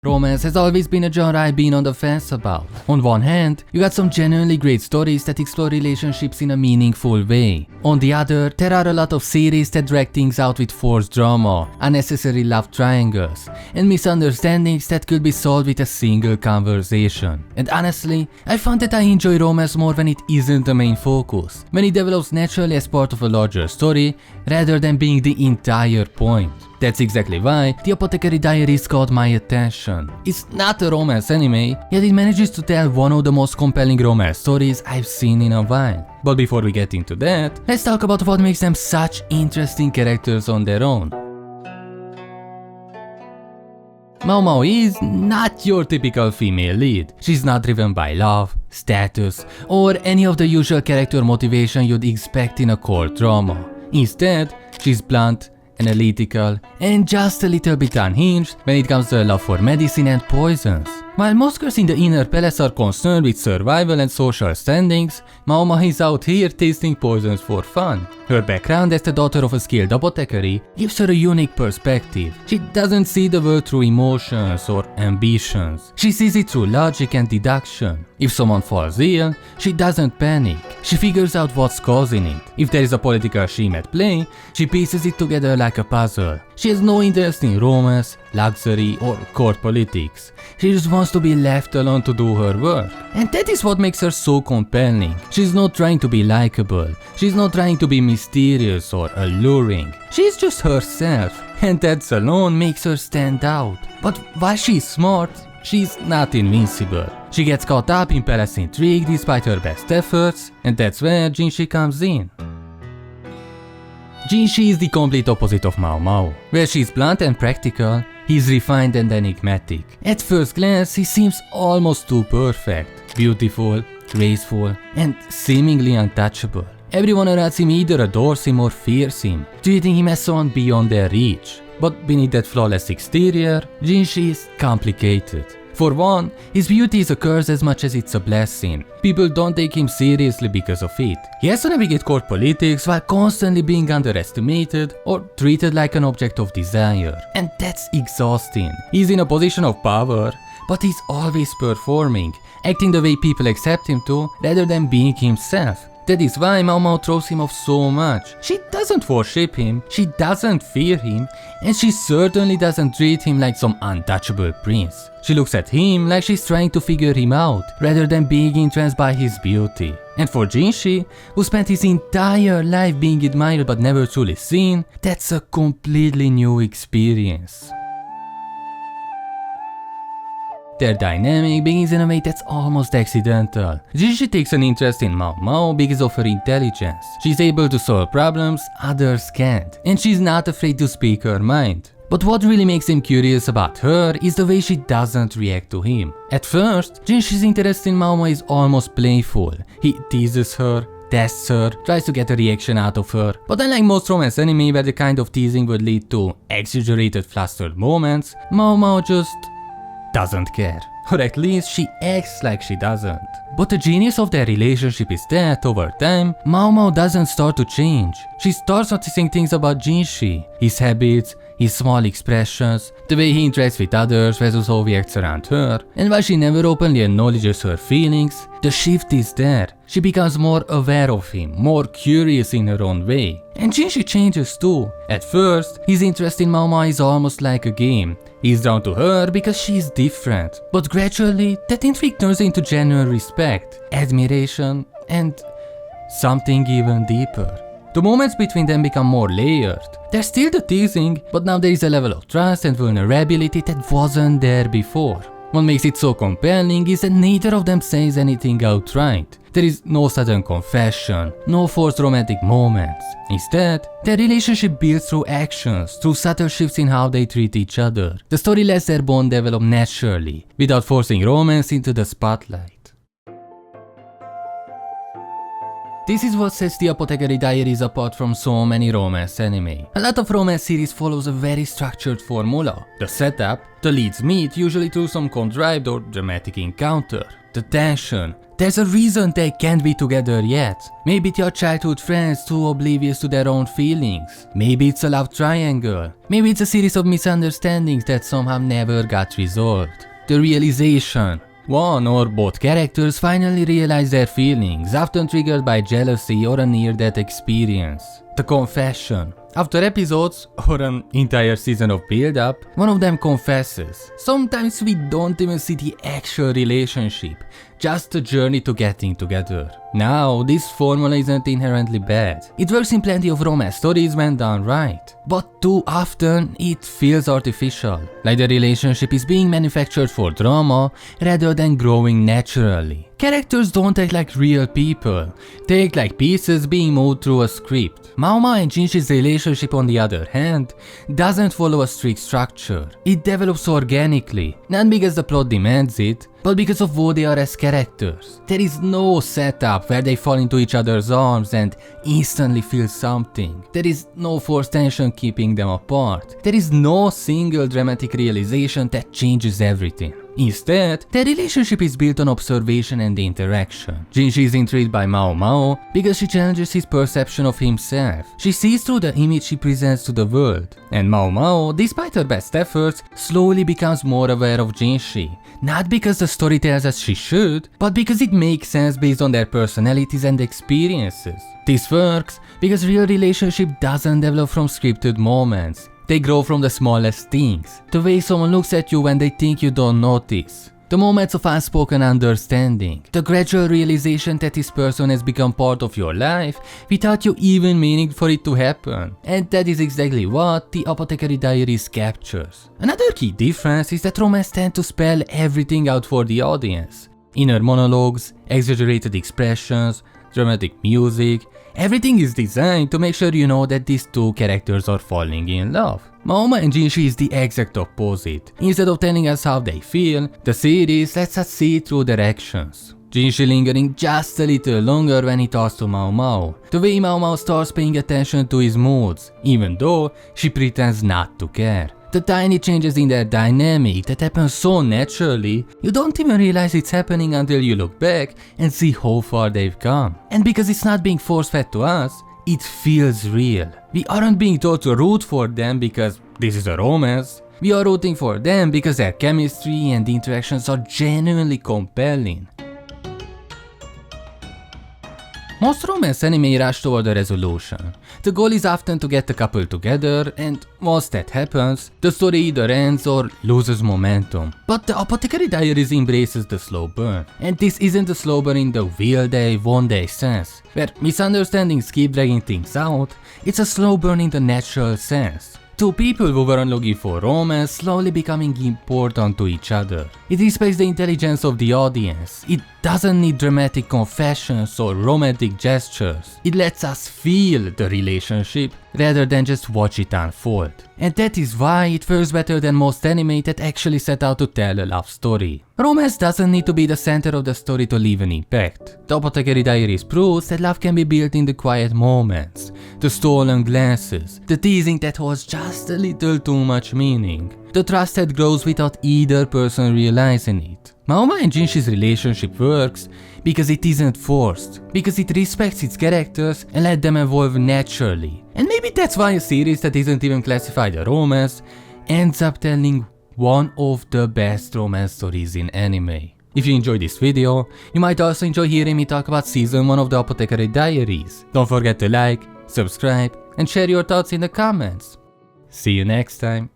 Romance has always been a genre I've been on the fence about. On one hand, you got some genuinely great stories that explore relationships in a meaningful way. On the other, there are a lot of series that drag things out with forced drama, unnecessary love triangles, and misunderstandings that could be solved with a single conversation. And honestly, I found that I enjoy romance more when it isn't the main focus, when it develops naturally as part of a larger story, rather than being the entire point. That's exactly why the Apothecary Diaries caught my attention. It's not a romance anime, yet it manages to tell one of the most compelling romance stories I've seen in a while. But before we get into that, let's talk about what makes them such interesting characters on their own. Maomao is not your typical female lead. She's not driven by love, status, or any of the usual character motivation you'd expect in a court drama. Instead, she's blunt, analytical, and just a little bit unhinged when it comes to her love for medicine and poisons. While most girls in the inner palace are concerned with survival and social standings, Maomao is out here tasting poisons for fun. Her background as the daughter of a skilled apothecary gives her a unique perspective. She doesn't see the world through emotions or ambitions. She sees it through logic and deduction. If someone falls ill, she doesn't panic. She figures out what's causing it. If there is a political scheme at play, she pieces it together like a puzzle. She has no interest in romance, luxury, or court politics. She just wants to be left alone to do her work. And that is what makes her so compelling. She's not trying to be likable. She's not trying to be mysterious or alluring. She's just herself, and that alone makes her stand out. But while she's smart, she's not invincible. She gets caught up in palace intrigue despite her best efforts, and that's where Jinshi comes in. Jinshi is the complete opposite of Maomao. Where she's blunt and practical, he's refined and enigmatic. At first glance, he seems almost too perfect. Beautiful, graceful, and seemingly untouchable. Everyone around him either adores him or fears him, treating him as someone beyond their reach. But beneath that flawless exterior, Jinshi is complicated. For one, his beauty is a curse as much as it's a blessing. People don't take him seriously because of it. He has to navigate court politics while constantly being underestimated or treated like an object of desire. And that's exhausting. He's in a position of power, but he's always performing, acting the way people accept him to rather than being himself. That is why Maomao throws him off so much. She doesn't worship him, she doesn't fear him, and she certainly doesn't treat him like some untouchable prince. She looks at him like she's trying to figure him out, rather than being entranced by his beauty. And for Jinshi, who spent his entire life being admired but never truly seen, that's a completely new experience. Their dynamic begins in a way that's almost accidental. Jinshi takes an interest in Maomao because of her intelligence. She's able to solve problems others can't, and she's not afraid to speak her mind. But what really makes him curious about her is the way she doesn't react to him. At first, Jinshi's interest in Maomao is almost playful. He teases her, tests her, tries to get a reaction out of her. But unlike most romance anime where the kind of teasing would lead to exaggerated flustered moments, Maomao just doesn't care. Or at least she acts like she doesn't. But the genius of their relationship is that, over time, Maomao doesn't start to change. She starts noticing things about Jinshi, his habits, his small expressions, the way he interacts with others versus how he acts around her. And while she never openly acknowledges her feelings, the shift is there. She becomes more aware of him, more curious in her own way. And Jinshi changes too. At first, his interest in Maomao is almost like a game. He's drawn to her because she's different. But gradually, that intrigue turns into genuine respect, admiration, and something even deeper. The moments between them become more layered. There's still the teasing, but now there is a level of trust and vulnerability that wasn't there before. What makes it so compelling is that neither of them says anything outright. There is no sudden confession, no forced romantic moments. Instead, their relationship builds through actions, through subtle shifts in how they treat each other. The story lets their bond develop naturally, without forcing romance into the spotlight. This is what sets the Apothecary Diaries apart from so many romance anime. A lot of romance series follows a very structured formula. The setup, the leads meet usually through some contrived or dramatic encounter. The tension. There's a reason they can't be together yet. Maybe it's your childhood friends too oblivious to their own feelings. Maybe it's a love triangle. Maybe it's a series of misunderstandings that somehow never got resolved. The realization. One or both characters finally realize their feelings, often triggered by jealousy or a near-death experience. The confession. After episodes or an entire season of build-up, one of them confesses. Sometimes we don't even see the actual relationship, just the journey to getting together. Now, this formula isn't inherently bad. It works in plenty of romance stories when done right. But too often, it feels artificial, like the relationship is being manufactured for drama rather than growing naturally. Characters don't act like real people, they act like pieces being moved through a script. Maomao and Jinshi's relationship, on the other hand, doesn't follow a strict structure. It develops organically, not because the plot demands it, but because of who they are as characters. There is no setup where they fall into each other's arms and instantly feel something. There is no forced tension keeping them apart. There is no single dramatic realization that changes everything. Instead, their relationship is built on observation and interaction. Jinshi is intrigued by Maomao because she challenges his perception of himself. She sees through the image she presents to the world. And Maomao, despite her best efforts, slowly becomes more aware of Jinshi. Not because the story tells us she should, but because it makes sense based on their personalities and experiences. This works because real relationship doesn't develop from scripted moments. They grow from the smallest things. The way someone looks at you when they think you don't notice. The moments of unspoken understanding. The gradual realization that this person has become part of your life without you even meaning for it to happen. And that is exactly what the Apothecary Diaries captures. Another key difference is that romance tends to spell everything out for the audience. Inner monologues, exaggerated expressions, dramatic music. Everything is designed to make sure you know that these two characters are falling in love. Maomao and Jinshi is the exact opposite. Instead of telling us how they feel, the series lets us see through their actions. Jinshi lingering just a little longer when he talks to Maomao. The way Maomao starts paying attention to his moods, even though she pretends not to care. The tiny changes in their dynamic that happen so naturally, you don't even realize it's happening until you look back and see how far they've come. And because it's not being force-fed to us, it feels real. We aren't being told to root for them because this is a romance. We are rooting for them because their chemistry and interactions are genuinely compelling. Most romance anime rush toward a resolution. The goal is often to get the couple together, and once that happens, the story either ends or loses momentum. But the Apothecary Diaries embraces the slow burn. And this isn't a slow burn in the will they, won't they sense, where misunderstandings keep dragging things out. It's a slow burn in the natural sense. Two people who weren't looking for romance slowly becoming important to each other. It respects the intelligence of the audience. It doesn't need dramatic confessions or romantic gestures. It lets us feel the relationship rather than just watch it unfold. And that is why it works better than most anime that actually set out to tell a love story. Romance doesn't need to be the center of the story to leave an impact. The Apothecary Diaries proves that love can be built in the quiet moments, the stolen glances, the teasing that holds just a little too much meaning, the trust that grows without either person realizing it. Maomao and Jinshi's relationship works because it isn't forced, because it respects its characters and let them evolve naturally. And maybe that's why a series that isn't even classified a romance ends up telling one of the best romance stories in anime. If you enjoyed this video, you might also enjoy hearing me talk about season 1 of the Apothecary Diaries. Don't forget to like, subscribe, and share your thoughts in the comments. See you next time.